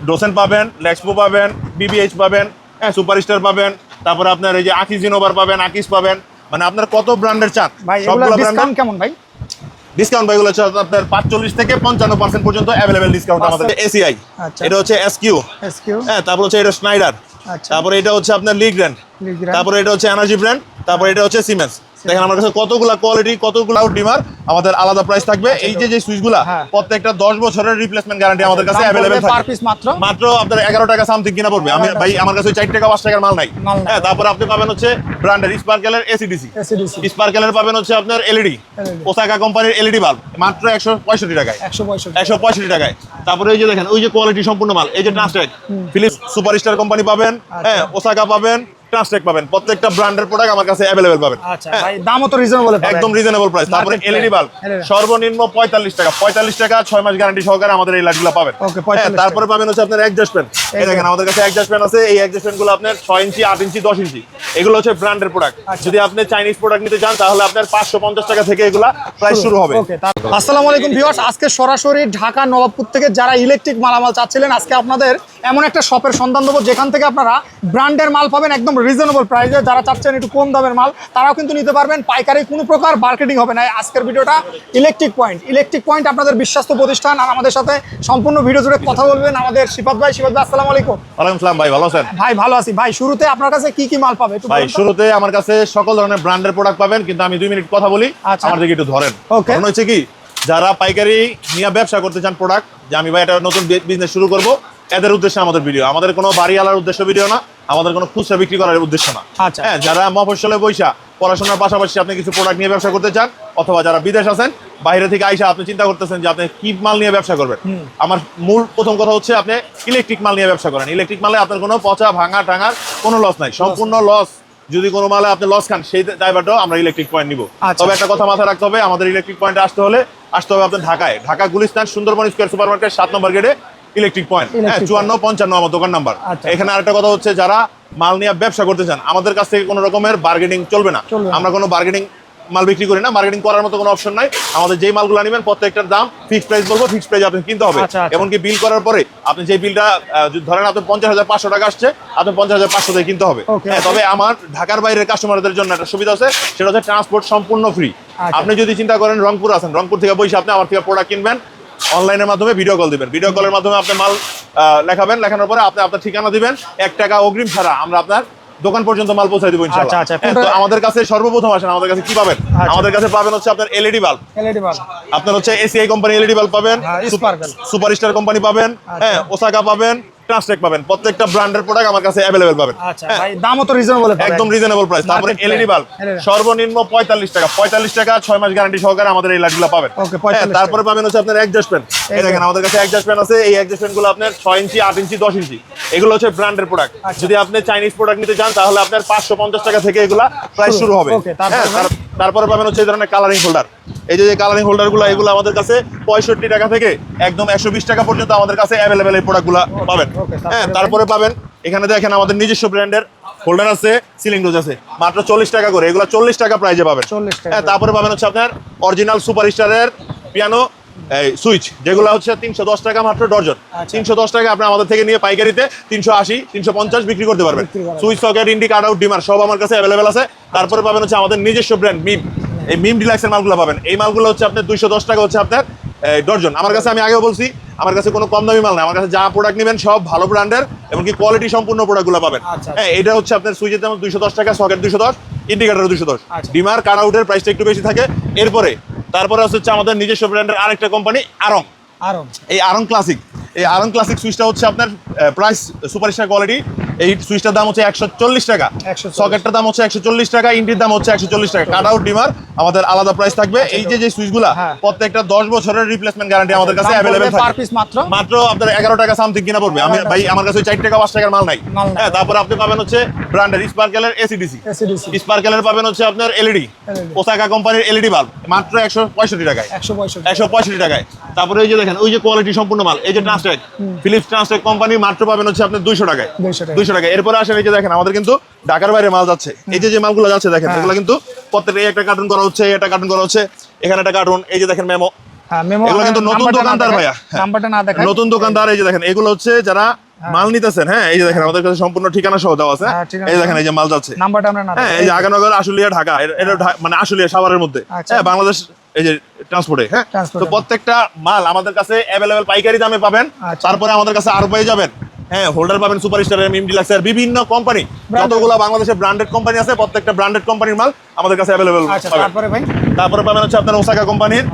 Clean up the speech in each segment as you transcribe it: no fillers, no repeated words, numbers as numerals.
ডোসেন পাবেন, লেক্সপো পাবেন, বিবিএইচ পাবেন, হ্যাঁ সুপারস্টার পাবেন, তারপরে আপনার এই যে আকিজ ইনোভার পাবেন, আকিজ পাবেন, মানে আপনার কত ব্র্যান্ডের চান ভাই সবগুলো এগুলা ব্র্যান্ড। ডিসকাউন্ট কেমন ভাই? ডিসকাউন্ট ভাইগুলো হচ্ছে আপনার 45 থেকে 55% পর্যন্ত অ্যাভেলেবেল ডিসকাউন্ট আমাদের। এসিআই, আচ্ছা। এটা হচ্ছে এসকিউ, এসকিউ, হ্যাঁ তারপর হচ্ছে এটা স্নাইডার, আচ্ছা। তারপরে এটা হচ্ছে আপনার লিগ্র্যান্ড, লিগ্র্যান্ড, তারপরে এটা হচ্ছে এনার্জি ব্র্যান্ড, তারপরে এটা হচ্ছে সিমেন্স। দেখেন আমার কাছে কতগুলা কোয়ালিটি, কতগুলা ডিমার, আমাদের আলাদা প্রাইস থাকবে। এই যে সুইচগুলা প্রত্যেকটা 10 বছরের রিপ্লেসমেন্ট গ্যারান্টি আমাদের কাছে অ্যাভেলেবেল থাকে। পার পিস মাত্র আপনার 11 টাকা সামথিং কিনা পড়বে। আমি ভাই আমার কাছে 4 টাকা 5 টাকার মাল নাই। হ্যাঁ তারপরে আপনি পাবেন হচ্ছে ব্র্যান্ডের স্পার্কেলের এসিডিসি, স্পার্কেলের পাবেন হচ্ছে আপনার এলইডি, ওসাকা কোম্পানির এলইডি বাল্ব মাত্র 165 টাকায়, 165 টাকায়। তারপরে এই যে দেখেন ওই যে কোয়ালিটি সম্পূর্ণ মাল, এই যে ট্রান্সটেক, ফিলিপস সুপারস্টার কোম্পানি পাবেন, হ্যাঁ ওসাকা পাবেন, ট্রান্সটেক পাবেন, প্রত্যেকটা ব্র্যান্ডের প্রোডাক্ট আমার কাছে অ্যাভেলেবেল পাবেন। আচ্ছা ভাই দামও তো রিজনেবল, একদম রিজনেবল প্রাইস। তারপরে এলইডি বাল্ব সর্বনিম্ন 45 টাকা, 45 টাকা 6 মাস গ্যারান্টি সহকারে আমাদের এই লাইটগুলো পাবেন। তারপরে পাবেন হচ্ছে আপনার অ্যাডজাস্ট ফ্যান। এই দেখেন আমাদের কাছে অ্যাডজাস্ট ফ্যান আছে। এই অ্যাডজাস্ট ফ্যান গুলো আপনার 6 ইঞ্চি, 8 ইঞ্চি, 10 ইঞ্চি, এগুলো হচ্ছে ব্র্যান্ডের প্রোডাক্ট। যদি আপনি চাইনিজ প্রোডাক্ট নিতে চান তাহলে আপনার 550 টাকা থেকে এগুলা প্রাইস শুরু হবে। আসসালামু আলাইকুম ভিউয়ার্স, আজকে সরাসরি ঢাকা নবাবপুর থেকে যারা ইলেকট্রিক মালামাল চাচ্ছিলেন, আজকে আপনাদের এমন একটা শপের সন্ধান দেবো যেখান থেকে আপনারা ব্র্যান্ডের মাল পাবেন একদম রিজনেবল প্রাইসে। যারা চাচ্ছেন একটু কম দামের মাল তারাও কিন্তু নিতে পারবেন, পাইকারি কোনো প্রকার মার্কেটিং হবে না। আজকের ভিডিওটা ইলেকট্রিক পয়েন্ট আপনাদের বিশ্বস্ত প্রতিষ্ঠান। আর আমাদের সাথে সম্পূর্ণ ভিডিও জুড়ে কথা বলবেন আমাদের শিফাত ভাই। শিফাত ভাই আসসালামু আলাইকুম। ওয়ালাইকুম আসসালাম ভাই, ভালো আছেন? ভাই ভালো আছি ভাই। শুরুতে আপনার কাছে কি কি মাল পাবে ভাই? শুরুতে আমার কাছে সকল ধরনের ব্র্যান্ডের প্রোডাক্ট পাবেন, কিন্তু আমি 2 মিনিট কথা বলি, আমার দিকে একটু ধরেন। কারণ হচ্ছে কি, যারা পাইকারি নিয়ে ব্যবসা করতে চান প্রোডাক্ট, যে আমি ভাই এটা নতুন বিজনেস শুরু করব, এদের উদ্দেশ্যে আমাদের ভিডিও। আমাদের কোনো বাড়িওয়ালার উদ্দেশ্য ভিডিও না, আমাদের কোনো খুচরা বিক্রি করার উদ্দেশ্য না। হ্যাঁ, যারা মফস্বলে বৈশা পড়াশোনার পাশাপাশি আপনি কিছু প্রোডাক্ট নিয়ে ব্যবসা করতে চান, অথবা যারা বিদেশ আছেন, বাইরে থেকে আইসা আপনি চিন্তা করতেছেন যে আপনি কি মাল নিয়ে ব্যবসা করবেন, আমার মূল প্রথম কথা হচ্ছে আপনি ইলেকট্রিক মাল নিয়ে ব্যবসা করেন। ইলেকট্রিক মালে আপনার কোনো পচা ভাঙা টাঙার কোনো লস নাই, সম্পূর্ণ লস। যদি কোনো মালে আপনি লস খান, সেই দায়ভারটাও আমরা ইলেকট্রিক পয়েন্ট নিব। তবে একটা কথা মাথায় রাখতে হবে, আমাদের ইলেকট্রিক পয়েন্টে আসতে হবে আপনার ঢাকায়, Dhaka Gulistan Sundarban square super market 7 নম্বর গেটে ইলেকট্রিক পয়েন্ট, 5455 আমার দোকান নাম্বার। এখানে আরেকটা কথা হচ্ছে, যারা মাল নিয়ে ব্যবসা করতে চান, আমাদের কাছ থেকে কোনো রকমের বার্গেনিং চলবে না। আমরা কোনো বার্গেনিং মাল বিক্রি করি না, মার্কেটিং করার মতো কোনো অপশন নাই। আমাদের যেই মালগুলো নেবেন প্রত্যেকটার দাম ফিক্সড প্রাইস বলবো, ফিক্সড প্রাইস আপনি কিনতে হবে। এমনকি বিল করার পরে আপনি যে বিলটা ধরেন আপনার 50,500 টাকা আসছে, আপনি 50,500 দিয়ে কিনতে হবে। তবে আমার ঢাকার বাইরের কাস্টমারদের জন্য একটা সুবিধা আছে, সেটা হচ্ছে ট্রান্সপোর্ট সম্পূর্ণ ফ্রি। আপনি যদি চিন্তা করেন রংপুর আছেন, রংপুর থেকে বসে আপনি আমার থেকে প্রোডাক্ট কিনবেন, অনলাইনের মাধ্যমে ভিডিও কল দিবেন, ভিডিও কলের মাধ্যমে আপনি মাল লেখাবেন, লেখানোর পরে আপনি আপনার ঠিকানা দিবেন, 1 টাকা অগ্রিম ছাড়া আমরা আপনার দোকান পর্যন্ত মাল পৌঁছে দিব ইনশাআল্লাহ। তো আমাদের কাছে সর্বপ্রথম আসেন, আমাদের কাছে কি পাবেন? আমাদের কাছে পাবেন হচ্ছে আপনার এলইডি বাল্ব, আপনার হচ্ছে এসিআই কোম্পানি এলইডি বাল্ব পাবেন, সুপারস্টার কোম্পানি পাবেন, হ্যাঁ ওসাকা পাবেন, ট্রান্সটেক পাবেন, প্রত্যেকটা ব্র্যান্ডের প্রোডাক্ট আমার কাছে অ্যাভেলেবল পাবেন। আচ্ছা ভাই দামও তো রিজনেবল, একদম রিজনেবল প্রাইস। তারপরে এলইডি বাল্ব সর্বনিম্ন 45 টাকা, 45 টাকা 6 মাস গ্যারান্টি সহকারে আমাদের এই লাইটগুলো পাবেন। তারপরে পাবেন হচ্ছে আপনার অ্যাডজাস্ট ফ্যান। এই দেখেন আমাদের কাছে অ্যাডজাস্ট ফ্যান আছে। এই অ্যাডজাস্ট ফ্যানগুলো আপনার 6 ইঞ্চি, 8 ইঞ্চি, 10 ইঞ্চি, এগুলো হচ্ছে ব্র্যান্ডের প্রোডাক্ট। যদি আপনি চাইনিজ প্রোডাক্ট নিতে চান তাহলে আপনার 550 টাকা থেকে এগুলা প্রাইস শুরু হবে। তারপরে পাবেন হচ্ছে এই ধরনের কালারিং হোল্ডার। এই যে কালারিং হোল্ডারগুলো, এগুলো আমাদের কাছে 65 টাকা থেকে একদম 120 টাকা পর্যন্ত আমাদের কাছে অ্যাভেলেবেল এই প্রোডাক্টগুলো পাবেন। হ্যাঁ, তারপরে পাবেন এখানে দেখেন আমাদের নিজস্ব ব্র্যান্ডের হোল্ডার আছে, সিলিং ডোজ আছে, মাত্র 40 টাকা করে, এগুলো 40 টাকা প্রাইজে পাবেন। হ্যাঁ, তারপরে পাবেন হচ্ছে আপনার অরিজিনাল সুপারস্টারের পিয়ানো সুইচ, যেগুলো হচ্ছে 310 টাকা মাত্র ডজন। 310 টাকা আপনি আমাদের থেকে নিয়ে পাইকারিতে 380, 350 বিক্রি করতে পারবেন। সুইচ, সকেট, ইন্ডি, কাট আউট, ডিমার সব আমার কাছে অ্যাভেলেবেল আছে। তারপরে পাবেন হচ্ছে আমাদের নিজস্ব ব্র্যান্ড মিম, এই মিম ডিলাক্সের মালগুলো পাবেন। এই মালগুলো হচ্ছে আপনার 210 টাকা হচ্ছে আপনার ডজন। আমার কাছে, আমি আগেও বলছি, আমার কাছে কোনো কম দামি মাল না, আমার কাছে যা প্রোডাক্ট নেবেন সব ভালো ব্র্যান্ডের, এমনকি কোয়ালিটি সম্পূর্ণ প্রোডাক্টগুলো পাবেন। হ্যাঁ, এটা হচ্ছে আপনার সুইচের দাম 210 টাকা, সকেট 210, ইন্ডিকেটর 210, ডিমার কাট আউটের প্রাইসটা একটু বেশি থাকে। তারপরে হচ্ছে আমাদের নিজস্ব ব্র্যান্ডের আরেকটা কোম্পানি আরং। এই আরং ক্লাসিক, এই আরং ক্লাসিক সুইচটা হচ্ছে আপনার প্রাইস সুপারস্টার কোয়ালিটি। এই সুইচটার দাম হচ্ছে 140 টাকা, সকেটটার দাম হচ্ছে 140 টাকা, ইন্ডির দাম হচ্ছে 140 টাকা, কাট আউট, ডিমার আমাদের আলাদা প্রাইস থাকবে। এই যে সুইচগুলা প্রত্যেকটা 10 বছরের রিপ্লেসমেন্ট গ্যারান্টি আমাদের কাছে অ্যাভেলেবেল থাকে। মাত্র আপনার 11 টাকা সামথিং কিনা পড়বে। আমি ভাই আমার কাছে 4 টাকা 5 টাকার মাল নাই। হ্যাঁ, তারপরে আপনি পাবেন হচ্ছে ব্র্যান্ডের স্পার্কেলের এসিডিসি, স্পার্কেলের পাবেন হচ্ছে আপনার এলইডি, ওসাকা কোম্পানির এলইডি বাল্ব মাত্র 165 টাকায়, 165 টাকায়। তারপরে এই যে দেখেন ওই যে কোয়ালিটি সম্পূর্ণ মাল, এই যে ট্রান্সটেক, ফিলিপস ট্রান্সটেক কোম্পানি মাত্র পাবেন হচ্ছে আপনার 200 টাকায়, 200 টাকা। এরপরে আসেন এই যে দেখেন আমাদের কিন্তু ঢাকার বাইরে মাল যাচ্ছে। এই যে মালগুলো যাচ্ছে দেখেন, এগুলো কিন্তু প্রত্যেকটা একটা কার্টুন করা হচ্ছে, একটা কার্টুন করা হচ্ছে, এখানে একটা কার্টুন, এই যে দেখেন মেমো, হ্যাঁ মেমো এগুলো কিন্তু নতুন দোকানদার ভাইয়া, নাম্বারটা না দেখায় নতুন দোকানদার। এই যে দেখেন এগুলো হচ্ছে যারা মাল নিতেছেন, হ্যাঁ এই যে দেখেন আমাদের কাছে সম্পূর্ণ ঠিকানা সহ দেওয়া আছে। এই দেখেন এই যে মাল যাচ্ছে, নাম্বারটা আমরা না হ্যাঁ এই যে আগানগর, আশুলিয়া, ঢাকা, এটা মানে আশুলিয়া সাভারের মধ্যে, হ্যাঁ বাংলাদেশ এই যে ট্রান্সপোর্টে। হ্যাঁ তো প্রত্যেকটা মাল আমাদের কাছে অ্যাভেলেবেল পাইকারি দামে পাবেন। তারপরে আমাদের কাছে আরো পেয়ে যাবেন, হ্যাঁ হোল্ডার পাবেন, সুপারস্টার, এম ডিলাক্সের বিভিন্ন কোম্পানি, যতগুলো বাংলাদেশের ব্র্যান্ডেড কোম্পানি আছে প্রত্যেকটা ব্র্যান্ডেড কোম্পানির মাল আমাদের কাছে অ্যাভেলেবেল পাবেন। তারপরে ভাই তারপরে পাবেন হচ্ছে আপনার ওসাকা কোম্পানির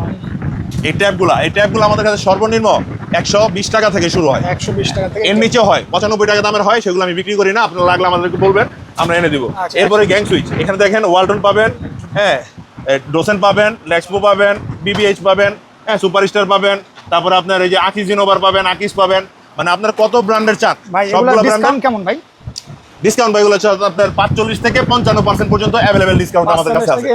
এই ট্যাপগুলো আমাদের কাছে সর্বনিম্ন 120 টাকা থেকে শুরু হয়, 120 টাকা থেকে এর নিচে হয় 95 টাকা দামের হয়, সেগুলো আমি বিক্রি করি না, আপনার লাগলে আমাদেরকে বলবেন, আমরা এনে দিব। এরপরে গ্যাং সুইচ, এখানে দেখেন ওয়ালটন পাবেন, হ্যাঁ ডোসেন পাবেন, লেক্সপো পাবেন, বিবিএইচ পাবেন, হ্যাঁ সুপারস্টার পাবেন, তারপরে আপনার এই যে আকিজ ইনোভার পাবেন, আকিজ পাবেন, মানে আপনার কত ব্র্যান্ডের চান ভাই সবগুলো এগুলো ব্র্যান্ড। ডিসকাউন্ট কেমন ভাই? ডিসকাউন্ট ভাইগুলো হচ্ছে আপনার 45 থেকে 55% পর্যন্ত অ্যাভেলেবেল ডিসকাউন্ট আমাদের কাছে আছে।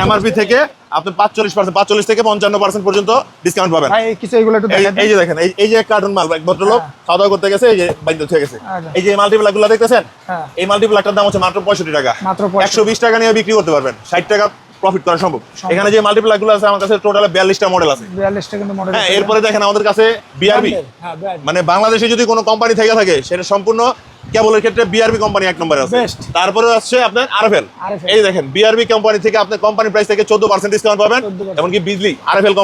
এমআরপি থেকে আপনি 45 থেকে 55% পর্যন্ত ডিসকাউন্ট পাবেন। ভাই কিছু এগুলো একটু দেখান। এই যে দেখেন এই যে কার্টুন মাল, এক ভদ্রলোক খাওয়া দাওয়া করতে গেছে, এই যে বাইন্দা হয়ে গেছে, এই যে মাল্টিপ্লাকগুলো দেখতেছেন, এই মাল্টিপ্লাকটার দাম হচ্ছে মাত্র 65 টাকা, মাত্র 120 টাকা নিয়ে বিক্রি করতে পারবেন, 60 টাকা প্রফিট করা সম্ভব। এখানে যে মাল্টিপ্লাকগুলো আছে আমার কাছে টোটাল 42টা মডেল আছে। 42টা কিন্তু মডেল। হ্যাঁ এরপরে দেখেন আমাদের কাছে বিআরবি, মানে বাংলাদেশে যদি কোনো কোম্পানি থেকে থাকে সেটা সম্পূর্ণ কেবলের ক্ষেত্রে বিআরবি কোম্পানি এক নম্বরে আছে। তারপরে আছে আপনার আরএফএল, এই দেখেন বিআরবি কোম্পানি থেকে আপনি কোম্পানি প্রাইস থেকে 14% ডিসকাউন্ট পাবেন। এমনকি বিজলি আরএফএল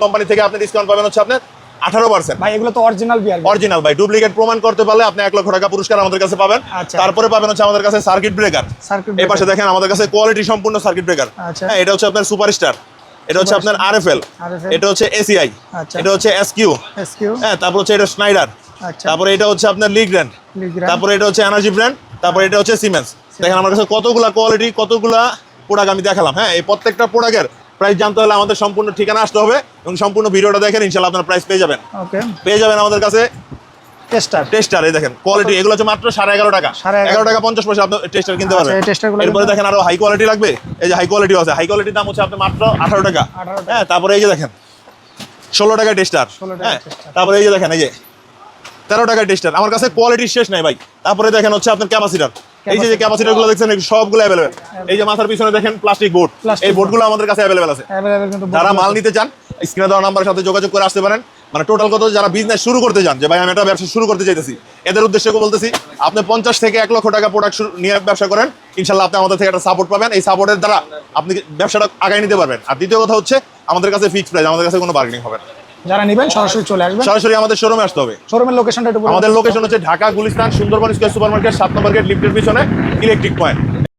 কোম্পানি থেকে আপনি ডিসকাউন্ট পাবেন হচ্ছে আপনার 18%। ভাই এগুলো তো অরিজিনাল বিআরবি, অরিজিনাল ভাই, ডুপ্লিকেট প্রমাণ করতে পারলে আপনি 1 লক্ষ টাকা পুরস্কার আমাদের কাছে পাবেন। তারপরে পাবেন হচ্ছে আমাদের কাছে সার্কিট ব্রেকার, এই পাশে দেখেন আমাদের কাছে কোয়ালিটি সম্পূর্ণ সার্কিট ব্রেকার। হ্যাঁ এটা হচ্ছে আপনার সুপারস্টার, এটা হচ্ছে আপনার আরএফএল, এটা হচ্ছে এসিআই, এটা হচ্ছে এসকিউ, হ্যাঁ তারপর হচ্ছে এটা স্নাইডার, তারপরে এটা হচ্ছে আপনার লি গ্র্যান্ড, তারপরে এটা হচ্ছে এনার্জি ব্র্যান্ড, তারপরে এটা হচ্ছে সিমেন্স। দেখেন আমার কাছে কতগুলা কোয়ালিটি, কতগুলা প্রোডাক্ট আমি দেখালাম। হ্যাঁ এই প্রত্যেকটা প্রোডাক্টের প্রাইস জানতে হলে আমাদের সম্পূর্ণ ঠিকানা আসতে হবে এবং সম্পূর্ণ ভিডিওটা দেখেন, ইনশাআল্লাহ আপনারা প্রাইস পেয়ে যাবেন। পেয়ে যাবেন আমাদের কাছে টেস্টার, এই দেখেন কোয়ালিটি, এগুলো হচ্ছে মাত্র 11.5 টাকা, 11 টাকা 50 পয়সা আপনি টেস্টার কিনতে পারবেন। এরপরে দেখেন আরো হাই কোয়ালিটি লাগবে, এই যে হাই কোয়ালিটি আছে, হাই কোয়ালিটির দাম হচ্ছে আপনি মাত্র 18 টাকা। হ্যাঁ তারপরে এই যে দেখেন 16 টাকা টেস্টার, হ্যাঁ তারপরে এই যে দেখেন এই যে 13 টাকা টেস্টার। আমার কাছে কোয়ালিটির শেষ নাই ভাই। তারপরে দেখেন হচ্ছে আপনার ক্যাপাসিটর, এই যে ক্যাপাসিটর গুলো দেখছেন সবগুলো অ্যাভেলেবেল। এই যে মাথার পিছনে দেখেন প্লাস্টিক বোর্ড, এই বোর্ডগুলো আমাদের কাছে অ্যাভেলেবেল আছে। যারা মাল নিতে চান স্ক্রিনে দেওয়া নাম্বারের সাথে যোগাযোগ করে আসতে পারেন। মানে টোটাল কত, যারা বিজনেস শুরু করতে চান যে ভাই আমি একটা ব্যবসা শুরু করতে চাইতেছি, এদের উদ্দেশ্যে বলতেছি আপনি 50 থেকে 1 লক্ষ টাকা প্রোডাক্ট নিয়ে ব্যবসা করেন, ইনশাল্লাহ আপনি আমাদের থেকে একটা সাপোর্ট পাবেন। এই সাপোর্টের দ্বারা আপনি ব্যবসাটা আগায় নিতে পারবেন। আর দ্বিতীয় কথা হচ্ছে আমাদের কাছে ফিক্সড প্রাইস, আমাদের কাছে কোনো বার্গেনিং হবে না। যারা নেবেন সরাসরি চলে আসবেন, সরাসরি আমাদের শোরুমে আসতে হবে। শোরুমের লোকেশনটা একটু বলুন। আমাদের লোকেশন হচ্ছে ঢাকা গুলিস্তান সুন্দরবন স্কয়ার সুপারমার্কেট 7 নম্বর গেট লিফটের পিছনে ইলেকট্রিক পয়েন্ট।